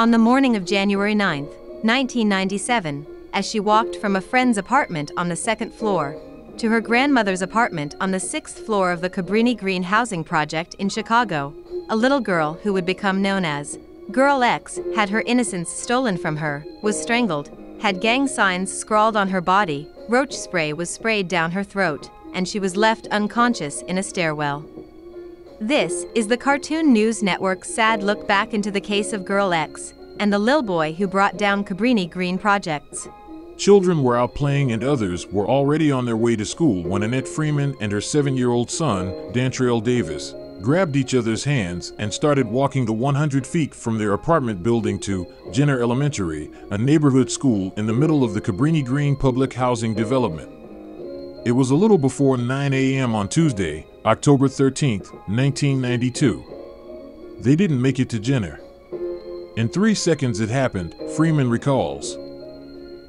On the morning of January 9, 1997, as she walked from a friend's apartment on the second floor to her grandmother's apartment on the sixth floor of the Cabrini Green housing project in Chicago, a little girl who would become known as Girl X had her innocence stolen from her, was strangled, had gang signs scrawled on her body, roach spray was sprayed down her throat, and she was left unconscious in a stairwell. This is the Cartoon News Network's sad look back into the case of Girl X and the lil boy who brought down Cabrini Green projects. Children were out playing and others were already on their way to school when Annette Freeman and her 7-year-old son, Dantrell Davis, grabbed each other's hands and started walking the 100 feet from their apartment building to Jenner Elementary, a neighborhood school in the middle of the Cabrini Green public housing development. It was a little before 9 a.m. on Tuesday, October 13, 1992. They didn't make it to Jenner. In 3 seconds it happened, Freeman recalls.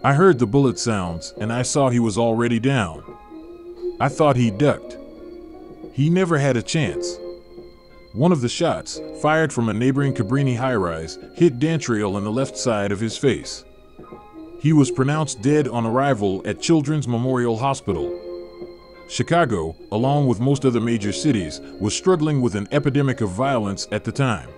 I heard the bullet sounds and I saw he was already down. I thought he ducked. He never had a chance. One of the shots, fired from a neighboring Cabrini high-rise, hit Dantrell in the left side of his face. He was pronounced dead on arrival at Children's Memorial Hospital. Chicago, along with most other major cities, was struggling with an epidemic of violence at the time.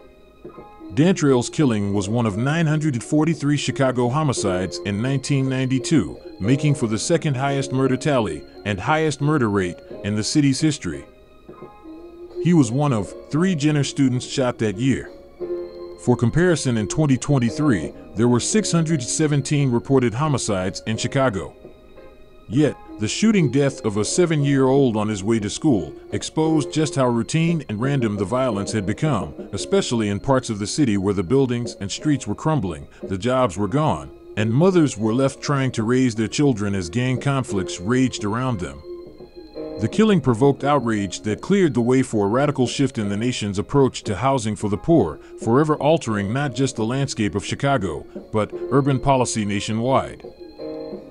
Dantrell's killing was one of 943 Chicago homicides in 1992, making for the second highest murder tally and highest murder rate in the city's history. He was one of 3 Jenner students shot that year. For comparison, in 2023, there were 617 reported homicides in Chicago. Yet, the shooting death of a 7-year-old on his way to school exposed just how routine and random the violence had become, especially in parts of the city where the buildings and streets were crumbling, the jobs were gone, and mothers were left trying to raise their children as gang conflicts raged around them. The killing provoked outrage that cleared the way for a radical shift in the nation's approach to housing for the poor, forever altering not just the landscape of Chicago, but urban policy nationwide.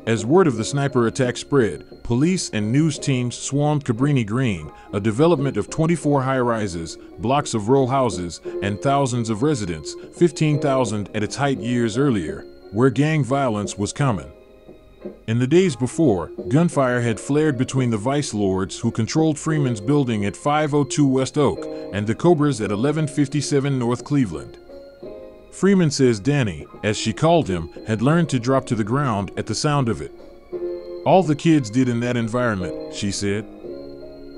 As word of the sniper attack spread, police and news teams swarmed Cabrini Green, a development of 24 high-rises, blocks of row houses, and thousands of residents, 15,000 at its height years earlier, where gang violence was common. In the days before, gunfire had flared between the vice lords who controlled Freeman's building at 502 West Oak and the Cobras at 1157 North Cleveland. Freeman says Danny, as she called him, had learned to drop to the ground at the sound of it. All the kids did in that environment, she said.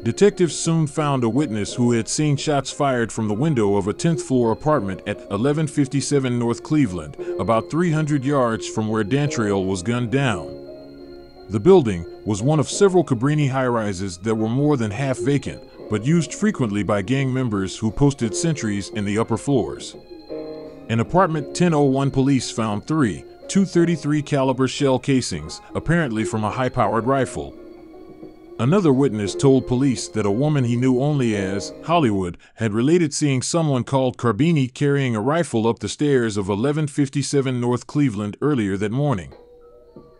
Detectives soon found a witness who had seen shots fired from the window of a 10th floor apartment at 1157 North Cleveland, about 300 yards from where Dantrell was gunned down. The building was one of several Cabrini high-rises that were more than half vacant, but used frequently by gang members who posted sentries in the upper floors. In apartment 1001, police found 3 .233 caliber shell casings, apparently from a high-powered rifle. Another witness told police that a woman he knew only as Hollywood had related seeing someone called Cabrini carrying a rifle up the stairs of 1157 North Cleveland earlier that morning.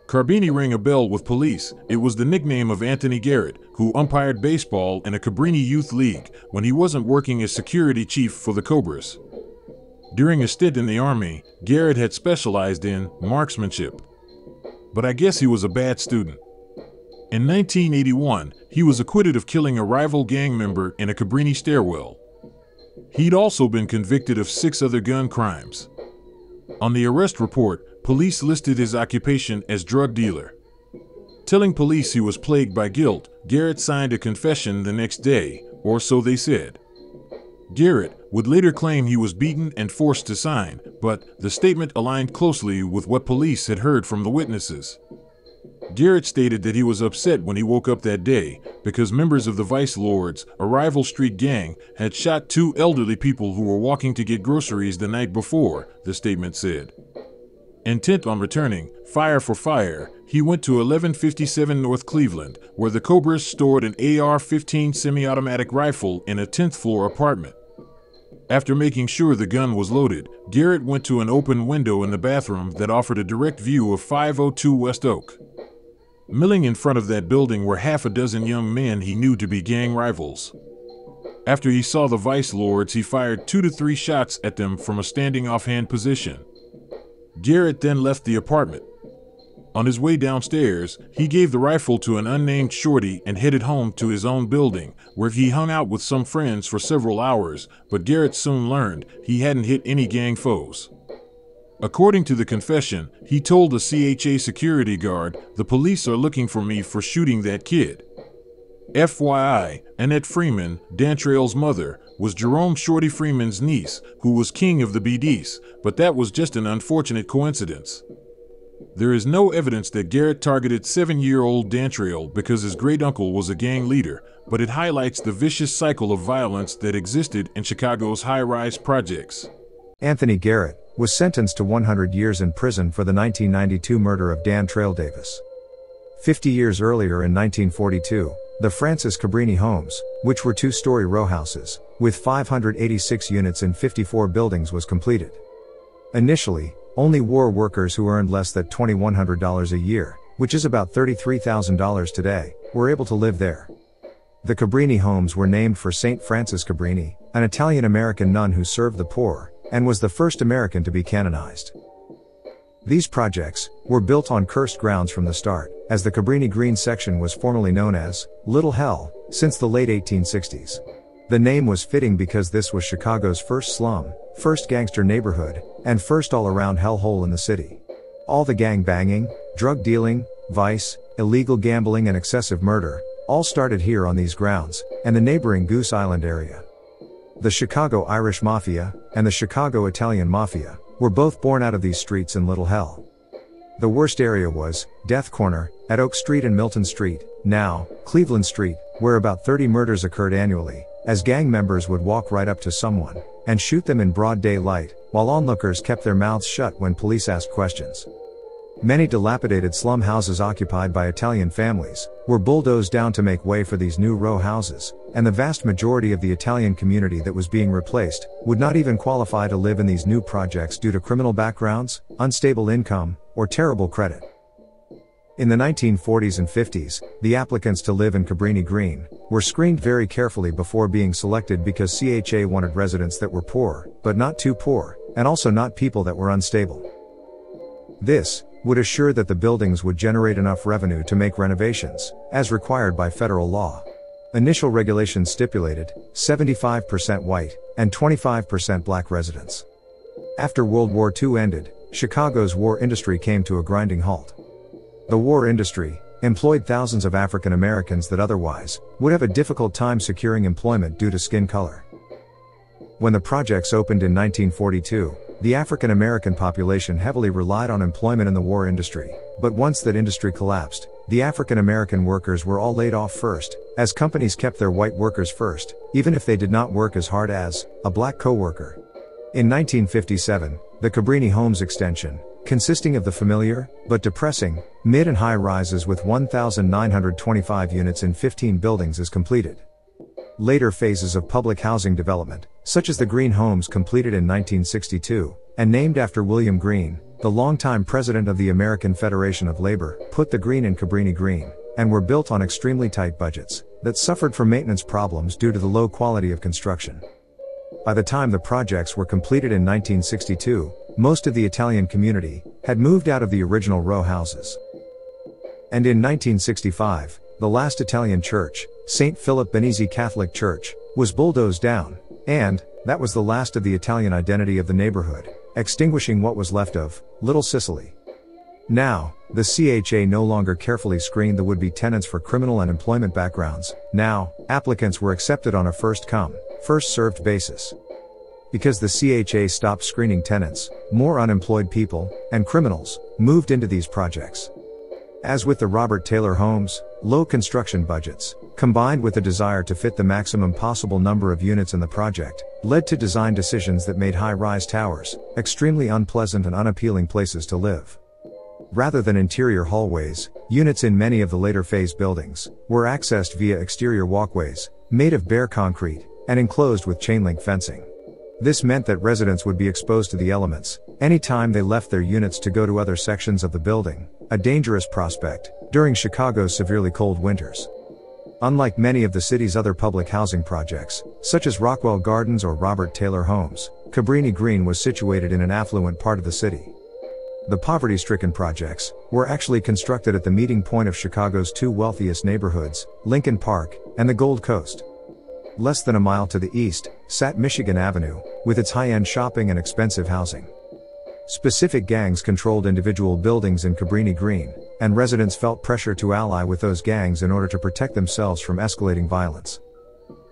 Cabrini rang a bell with police. It was the nickname of Anthony Garrett, who umpired baseball in a Cabrini youth league when he wasn't working as security chief for the Cobras. During a stint in the Army, Garrett had specialized in marksmanship. But I guess he was a bad student. In 1981, he was acquitted of killing a rival gang member in a Cabrini stairwell. He'd also been convicted of 6 other gun crimes. On the arrest report, police listed his occupation as drug dealer. Telling police he was plagued by guilt, Garrett signed a confession the next day, or so they said. Garrett would later claim he was beaten and forced to sign, but the statement aligned closely with what police had heard from the witnesses. Garrett stated that he was upset when he woke up that day because members of the Vice Lords, a rival street gang, had shot 2 elderly people who were walking to get groceries the night before, the statement said. Intent on returning fire for fire, he went to 1157 North Cleveland, where the Cobras stored an AR-15 semi-automatic rifle in a 10th floor apartment. After making sure the gun was loaded, Garrett went to an open window in the bathroom that offered a direct view of 502 West Oak. Milling in front of that building were half a dozen young men he knew to be gang rivals. After he saw the Vice Lords, he fired 2 to 3 shots at them from a standing offhand position. Garrett then left the apartment. On his way downstairs, he gave the rifle to an unnamed shorty and headed home to his own building, where he hung out with some friends for several hours, but Garrett soon learned he hadn't hit any gang foes. According to the confession, he told the CHA security guard, "The police are looking for me for shooting that kid." FYI, Annette Freeman, Dantrail's mother, was Jerome Shorty Freeman's niece, who was king of the BDs, but that was just an unfortunate coincidence. There is no evidence that Garrett targeted 7-year-old Dantrail because his great-uncle was a gang leader, but it highlights the vicious cycle of violence that existed in Chicago's high-rise projects. Anthony Garrett was sentenced to 100 years in prison for the 1992 murder of Dantrail Davis. 50 years earlier in 1942, the Francis Cabrini homes, which were 2-story row houses, with 586 units in 54 buildings, was completed. Initially, only war workers who earned less than $2,100 a year, which is about $33,000 today, were able to live there. The Cabrini homes were named for Saint Frances Cabrini, an Italian-American nun who served the poor, and was the first American to be canonized. These projects were built on cursed grounds from the start, as the Cabrini Green section was formerly known as Little Hell since the late 1860s. The name was fitting because this was Chicago's first slum, first gangster neighborhood, and first all-around hellhole in the city. All the gang banging, drug dealing, vice, illegal gambling and excessive murder all started here on these grounds, and the neighboring Goose Island area. The Chicago Irish Mafia and the Chicago Italian Mafia were both born out of these streets in Little Hell. The worst area was Death Corner, at Oak Street and Milton Street, now Cleveland Street, where about 30 murders occurred annually, as gang members would walk right up to someone and shoot them in broad daylight, while onlookers kept their mouths shut when police asked questions. Many dilapidated slum houses occupied by Italian families were bulldozed down to make way for these new row houses, and the vast majority of the Italian community that was being replaced would not even qualify to live in these new projects due to criminal backgrounds, unstable income, or terrible credit. In the 1940s and 50s, the applicants to live in Cabrini Green were screened very carefully before being selected because CHA wanted residents that were poor, but not too poor, and also not people that were unstable. This would assure that the buildings would generate enough revenue to make renovations, as required by federal law. Initial regulations stipulated 75% white and 25% black residents. After World War II ended, Chicago's war industry came to a grinding halt. The war industry employed thousands of African Americans that otherwise would have a difficult time securing employment due to skin color. When the projects opened in 1942, the African American population heavily relied on employment in the war industry, but once that industry collapsed, the African American workers were all laid off first, as companies kept their white workers first, even if they did not work as hard as a black co-worker. In 1957, the Cabrini Homes extension, consisting of the familiar, but depressing, mid and high rises with 1,925 units in 15 buildings is completed. Later phases of public housing development, such as the Green Homes completed in 1962, and named after William Green, the longtime president of the American Federation of Labor, put the Green in Cabrini Green, and were built on extremely tight budgets that suffered from maintenance problems due to the low quality of construction. By the time the projects were completed in 1962, most of the Italian community had moved out of the original row houses. And in 1965, the last Italian church, St. Philip Benizi Catholic Church, was bulldozed down, and that was the last of the Italian identity of the neighborhood, extinguishing what was left of Little Sicily. Now, the CHA no longer carefully screened the would-be tenants for criminal and employment backgrounds. Now, applicants were accepted on a first-come, first-served basis. Because the CHA stopped screening tenants, more unemployed people and criminals moved into these projects. As with the Robert Taylor homes, low construction budgets, combined with a desire to fit the maximum possible number of units in the project, led to design decisions that made high-rise towers extremely unpleasant and unappealing places to live. Rather than interior hallways, units in many of the later phase buildings were accessed via exterior walkways, made of bare concrete, and enclosed with chain-link fencing. This meant that residents would be exposed to the elements anytime they left their units to go to other sections of the building, a dangerous prospect during Chicago's severely cold winters. Unlike many of the city's other public housing projects, such as Rockwell Gardens or Robert Taylor Homes, Cabrini Green was situated in an affluent part of the city. The poverty-stricken projects were actually constructed at the meeting point of Chicago's two wealthiest neighborhoods, Lincoln Park and the Gold Coast. Less than a mile to the east sat Michigan Avenue, with its high-end shopping and expensive housing. Specific gangs controlled individual buildings in Cabrini Green, and residents felt pressure to ally with those gangs in order to protect themselves from escalating violence.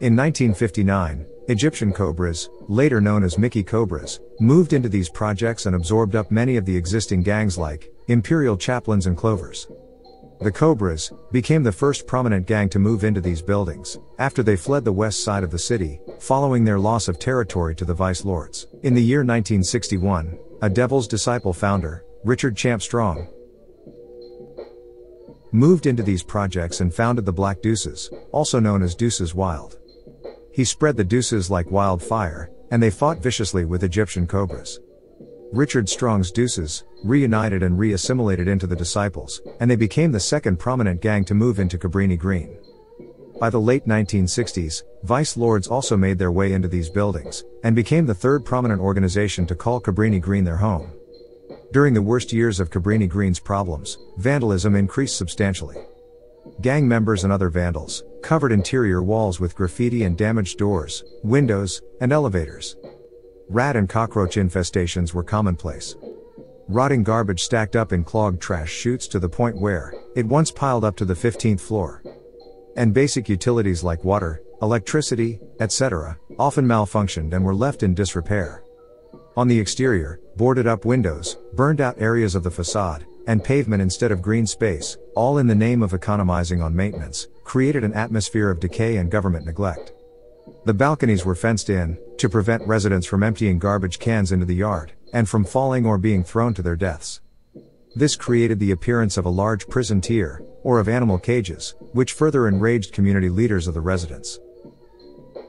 In 1959, Egyptian Cobras, later known as Mickey Cobras, moved into these projects and absorbed up many of the existing gangs like Imperial Chaplains and Clovers. The Cobras became the first prominent gang to move into these buildings, after they fled the west side of the city, following their loss of territory to the Vice Lords. In the year 1961, a Devil's Disciple founder, Richard Champ Strong, moved into these projects and founded the Black Deuces, also known as Deuces Wild. He spread the Deuces like wildfire, and they fought viciously with Egyptian Cobras. Richard Strong's Deuces reunited and re-assimilated into the Disciples, and they became the second prominent gang to move into Cabrini Green. By the late 1960s, Vice Lords also made their way into these buildings, and became the third prominent organization to call Cabrini Green their home. During the worst years of Cabrini Green's problems, vandalism increased substantially. Gang members and other vandals covered interior walls with graffiti and damaged doors, windows, and elevators. Rat and cockroach infestations were commonplace. Rotting garbage stacked up in clogged trash chutes to the point where it once piled up to the 15th floor. And basic utilities like water, electricity, etc., often malfunctioned and were left in disrepair. On the exterior, boarded up windows, burned out areas of the facade, and pavement instead of green space, all in the name of economizing on maintenance, created an atmosphere of decay and government neglect. The balconies were fenced in, to prevent residents from emptying garbage cans into the yard, and from falling or being thrown to their deaths. This created the appearance of a large prison tier, or of animal cages, which further enraged community leaders of the residents.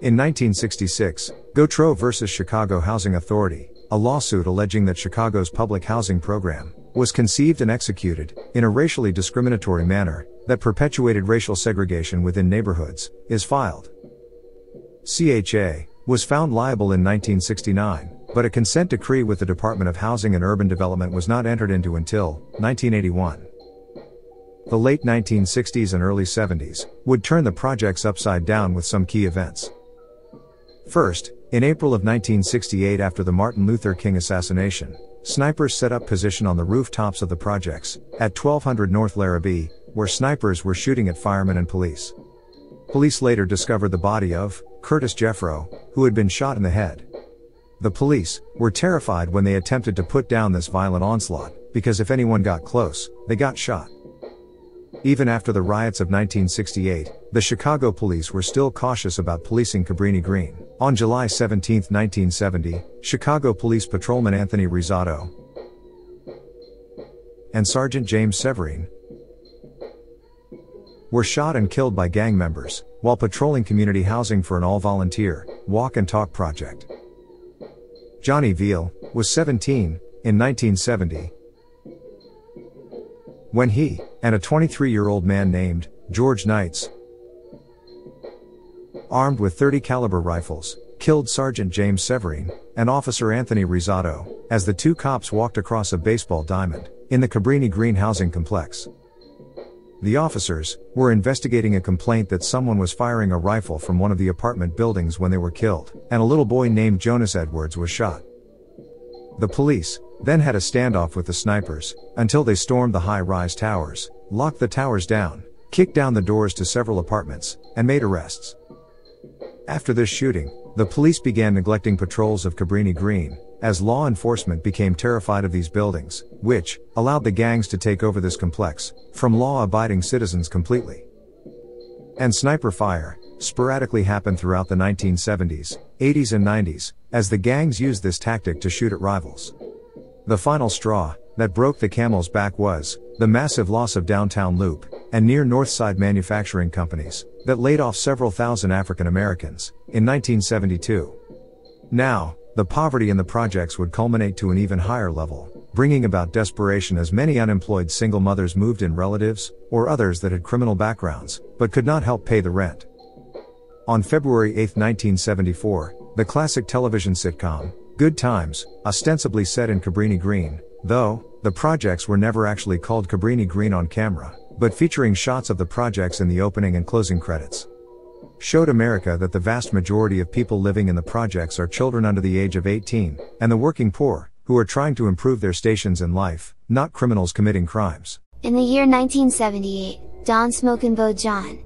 In 1966, Gautreaux vs. Chicago Housing Authority, a lawsuit alleging that Chicago's public housing program was conceived and executed in a racially discriminatory manner that perpetuated racial segregation within neighborhoods, is filed. CHA was found liable in 1969, but a consent decree with the Department of Housing and Urban Development was not entered into until 1981. The late 1960s and early 70s would turn the projects upside down with some key events. First, in April of 1968, after the Martin Luther King assassination, snipers set up position on the rooftops of the projects at 1200 North Larrabee, where snipers were shooting at firemen and police. Police later discovered the body of Curtis Jeffro, who had been shot in the head. The police were terrified when they attempted to put down this violent onslaught, because if anyone got close, they got shot. Even after the riots of 1968, the Chicago police were still cautious about policing Cabrini Green. On July 17, 1970, Chicago Police Patrolman Anthony Rizzotto and Sergeant James Severine were shot and killed by gang members, while patrolling community housing for an all-volunteer, walk and talk project. Johnny Veal was 17, in 1970, when he and a 23-year-old man named George Knights, armed with .30 caliber rifles, killed Sergeant James Severine and Officer Anthony Rizzotto as the two cops walked across a baseball diamond in the Cabrini Green housing complex. The officers were investigating a complaint that someone was firing a rifle from one of the apartment buildings when they were killed, and a little boy named Jonas Edwards was shot. The police then had a standoff with the snipers, until they stormed the high-rise towers, locked the towers down, kicked down the doors to several apartments, and made arrests. After this shooting, the police began neglecting patrols of Cabrini Green, as law enforcement became terrified of these buildings, which allowed the gangs to take over this complex from law-abiding citizens completely. And sniper fire sporadically happened throughout the 1970s, 80s and 90s, as the gangs used this tactic to shoot at rivals. The final straw that broke the camel's back was the massive loss of Downtown Loop and near North Side manufacturing companies that laid off several thousand African Americans in 1972. Now, the poverty in the projects would culminate to an even higher level, bringing about desperation as many unemployed single mothers moved in relatives, or others that had criminal backgrounds, but could not help pay the rent. On February 8, 1974, the classic television sitcom, Good Times, ostensibly set in Cabrini Green, though, the projects were never actually called Cabrini Green on camera, but featuring shots of the projects in the opening and closing credits. Showed America that the vast majority of people living in the projects are children under the age of 18, and the working poor, who are trying to improve their stations in life, not criminals committing crimes. In the year 1978, Don Smoke and Bo John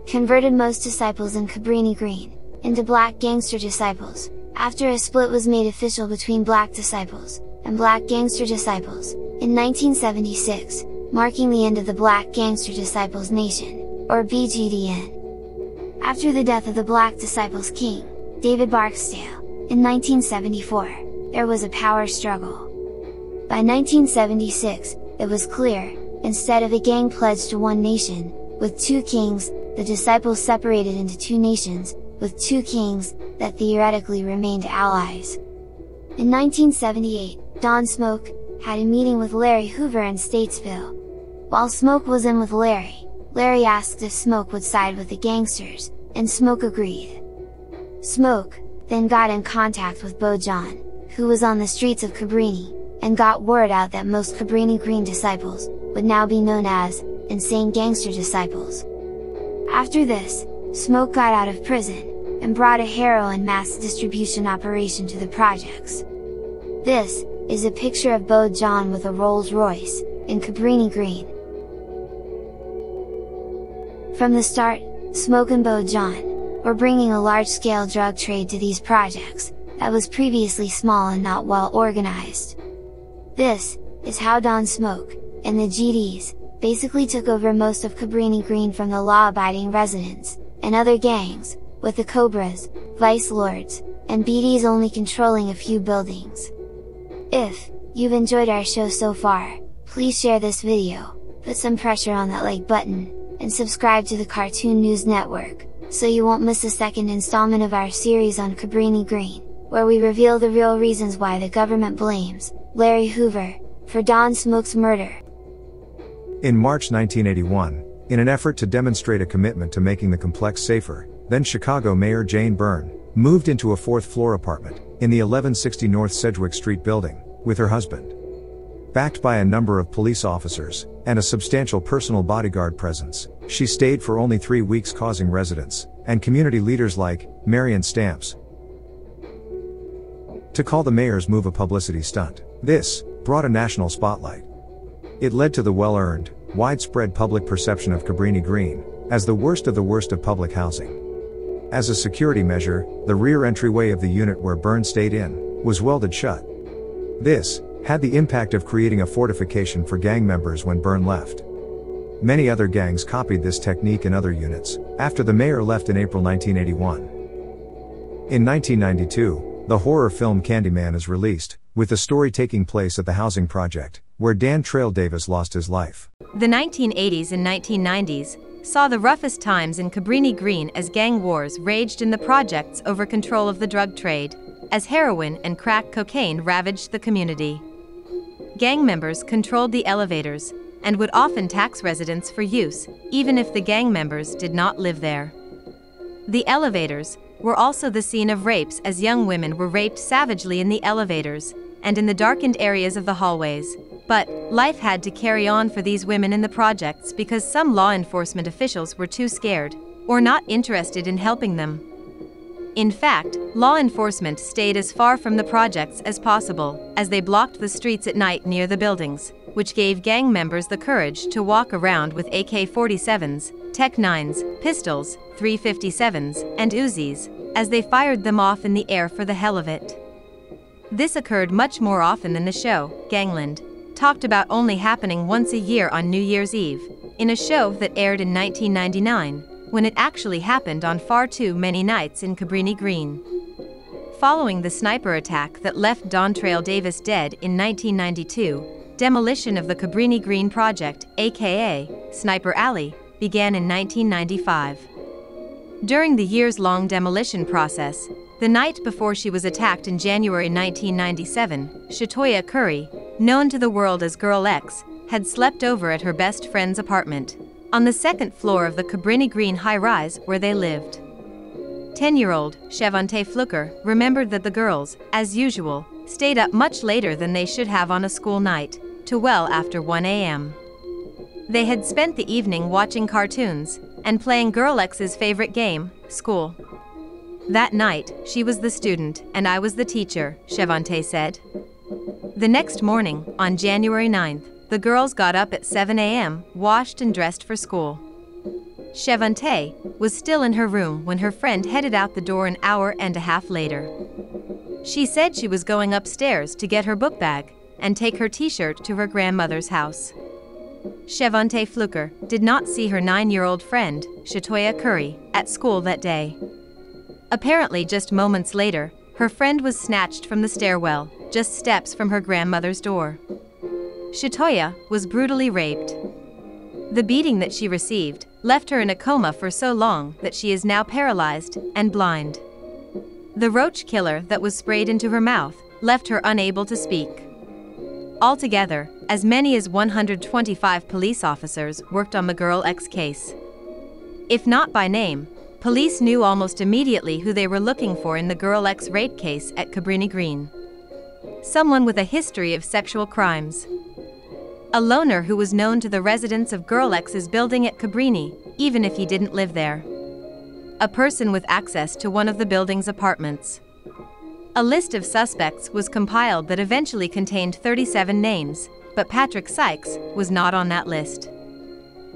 converted most disciples in Cabrini Green into black gangster disciples, after a split was made official between black disciples and black gangster disciples, in 1976, marking the end of the Black Gangster Disciples Nation, or BGDN. After the death of the Black Disciples King, David Barksdale, in 1974, there was a power struggle. By 1976, it was clear, instead of a gang pledged to one nation, with two kings, the disciples separated into two nations, with two kings, that theoretically remained allies. In 1978, Don Smoke had a meeting with Larry Hoover in Statesville. While Smoke was in with Larry, Larry asked if Smoke would side with the gangsters, and Smoke agreed. Smoke then got in contact with Bo John, who was on the streets of Cabrini, and got word out that most Cabrini Green disciples would now be known as insane gangster disciples. After this, Smoke got out of prison, and brought a heroin mass distribution operation to the projects. This is a picture of Bo John with a Rolls Royce, in Cabrini Green. From the start, Smoke and Bo John were bringing a large-scale drug trade to these projects, that was previously small and not well organized. This is how Don Smoke and the GDs basically took over most of Cabrini Green from the law-abiding residents, and other gangs, with the Cobras, Vice Lords, and BDs only controlling a few buildings. If you've enjoyed our show so far, please share this video, put some pressure on that like button, and subscribe to the Cartoon News Network, so you won't miss a second installment of our series on Cabrini Green, where we reveal the real reasons why the government blames Larry Hoover for Don Smoke's murder. In March 1981, in an effort to demonstrate a commitment to making the complex safer, then Chicago Mayor Jane Byrne moved into a fourth-floor apartment in the 1160 North Sedgwick Street building with her husband. Backed by a number of police officers and a substantial personal bodyguard presence, she stayed for only 3 weeks, causing residents and community leaders like Marion Stamps to call the mayor's move a publicity stunt. This brought a national spotlight. It led to the well-earned, widespread public perception of Cabrini Green as the worst of public housing. As a security measure, the rear entryway of the unit where Byrne stayed in was welded shut. This had the impact of creating a fortification for gang members when Byrne left. Many other gangs copied this technique in other units after the mayor left in April 1981. In 1992, the horror film Candyman is released, with the story taking place at the housing project where Dantrell Davis lost his life. The 1980s and 1990s saw the roughest times in Cabrini Green as gang wars raged in the projects over control of the drug trade, as heroin and crack cocaine ravaged the community. Gang members controlled the elevators, and would often tax residents for use, even if the gang members did not live there. The elevators were also the scene of rapes, as young women were raped savagely in the elevators, and in the darkened areas of the hallways. But life had to carry on for these women in the projects because some law enforcement officials were too scared, or not interested in helping them. In fact, law enforcement stayed as far from the projects as possible, as they blocked the streets at night near the buildings, which gave gang members the courage to walk around with AK-47s, Tech-9s, pistols, 357s, and Uzis, as they fired them off in the air for the hell of it. This occurred much more often than the show, Gangland, talked about only happening once a year on New Year's Eve, in a show that aired in 1999, when it actually happened on far too many nights in Cabrini Green. Following the sniper attack that left Dantrell Davis dead in 1992, demolition of the Cabrini Green project, aka Sniper Alley, began in 1995. During the years-long demolition process, the night before she was attacked in January 1997, Shatoya Curry, known to the world as Girl X, had slept over at her best friend's apartment, on the second floor of the Cabrini Green high-rise where they lived. 10-year-old Chevante Fluker remembered that the girls, as usual, stayed up much later than they should have on a school night, to well after 1 a.m. They had spent the evening watching cartoons and playing Girl X's favorite game, school. That night, she was the student and I was the teacher, Chevante said. The next morning, on January 9th, the girls got up at 7 a.m., washed and dressed for school. Chevante was still in her room when her friend headed out the door an hour and a half later. She said she was going upstairs to get her book bag and take her t-shirt to her grandmother's house. Chevante Fluker did not see her 9-year-old friend, Shatoya Curry, at school that day. Apparently just moments later, her friend was snatched from the stairwell, just steps from her grandmother's door. Shatoya was brutally raped. The beating that she received left her in a coma for so long that she is now paralyzed and blind. The roach killer that was sprayed into her mouth left her unable to speak. Altogether, as many as 125 police officers worked on the Girl X case. If not by name, police knew almost immediately who they were looking for in the Girl X rape case at Cabrini Green. Someone with a history of sexual crimes. A loner who was known to the residents of Girl X's building at Cabrini, even if he didn't live there. A person with access to one of the building's apartments. A list of suspects was compiled that eventually contained 37 names, but Patrick Sykes was not on that list.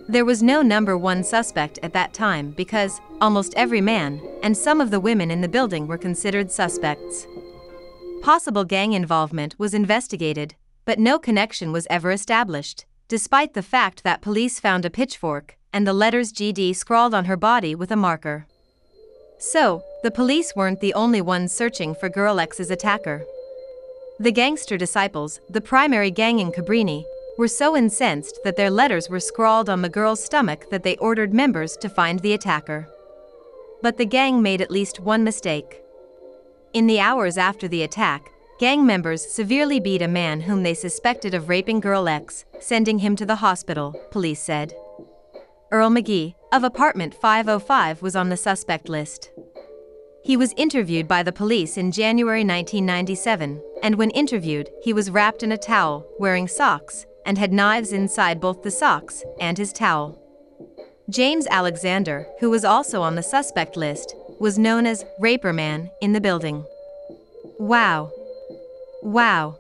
There was no number one suspect at that time because almost every man and some of the women in the building were considered suspects. Possible gang involvement was investigated, but no connection was ever established, despite the fact that police found a pitchfork and the letters GD scrawled on her body with a marker. So, the police weren't the only ones searching for Girl X's attacker. The gangster disciples, the primary gang in Cabrini, were so incensed that their letters were scrawled on the girl's stomach that they ordered members to find the attacker. But the gang made at least one mistake. In the hours after the attack, gang members severely beat a man whom they suspected of raping Girl X, sending him to the hospital, police said. Earl McGee, of apartment 505, was on the suspect list. He was interviewed by the police in January 1997, and when interviewed, he was wrapped in a towel, wearing socks, and had knives inside both the socks and his towel. James Alexander, who was also on the suspect list, was known as Raper Man in the building. Wow. Wow.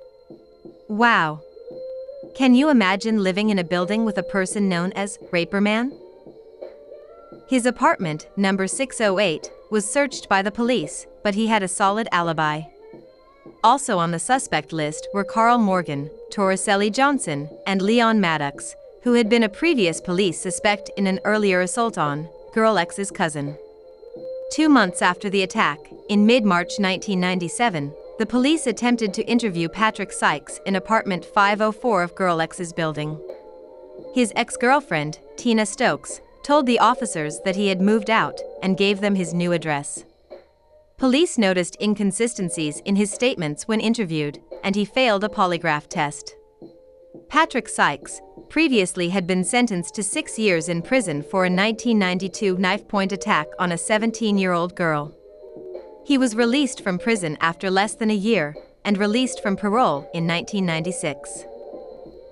Wow. Can you imagine living in a building with a person known as Raper Man? His apartment, number 608, was searched by the police, but he had a solid alibi. Also on the suspect list were Carl Morgan, Torricelli Johnson, and Leon Maddox, who had been a previous police suspect in an earlier assault on Girl X's cousin. 2 months after the attack, in mid-March 1997, the police attempted to interview Patrick Sykes in apartment 504 of Girl X's building. His ex-girlfriend, Tina Stokes, told the officers that he had moved out and gave them his new address. Police noticed inconsistencies in his statements when interviewed, and he failed a polygraph test. Patrick Sykes previously had been sentenced to 6 years in prison for a 1992 knife-point attack on a 17-year-old girl. He was released from prison after less than a year and released from parole in 1996.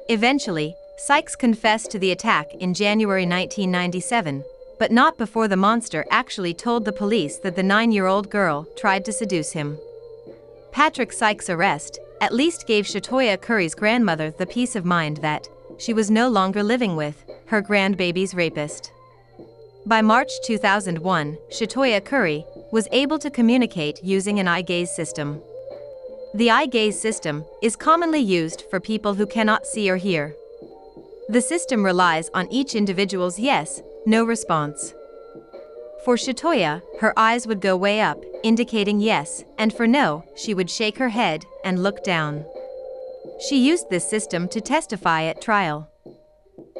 Eventually, Sykes confessed to the attack in January 1997, but not before the monster actually told the police that the 9-year-old girl tried to seduce him. Patrick Sykes' arrest at least gave Shatoya Curry's grandmother the peace of mind that she was no longer living with her grandbaby's rapist. By March 2001, Shatoya Curry was able to communicate using an eye gaze system. The eye gaze system is commonly used for people who cannot see or hear. The system relies on each individual's yes, no response. For Shatoya, her eyes would go way up, indicating yes, and for no, she would shake her head and look down. She used this system to testify at trial.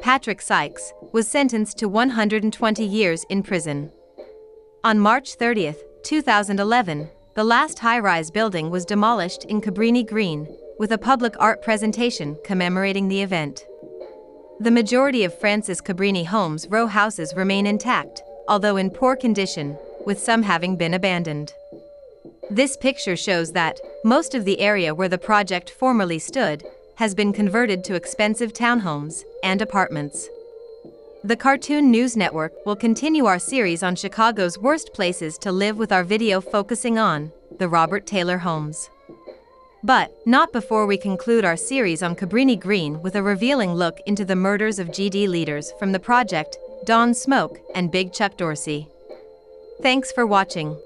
Patrick Sykes was sentenced to 120 years in prison. On March 30, 2011, the last high-rise building was demolished in Cabrini Green, with a public art presentation commemorating the event. The majority of Francis Cabrini Homes' row houses remain intact, although in poor condition, with some having been abandoned. This picture shows that most of the area where the project formerly stood has been converted to expensive townhomes and apartments. The Cartoon News Network will continue our series on Chicago's worst places to live with our video focusing on the Robert Taylor homes. But not before we conclude our series on Cabrini Green with a revealing look into the murders of GD leaders from the project, Don Smoke and Big Chuck Dorsey. Thanks for watching.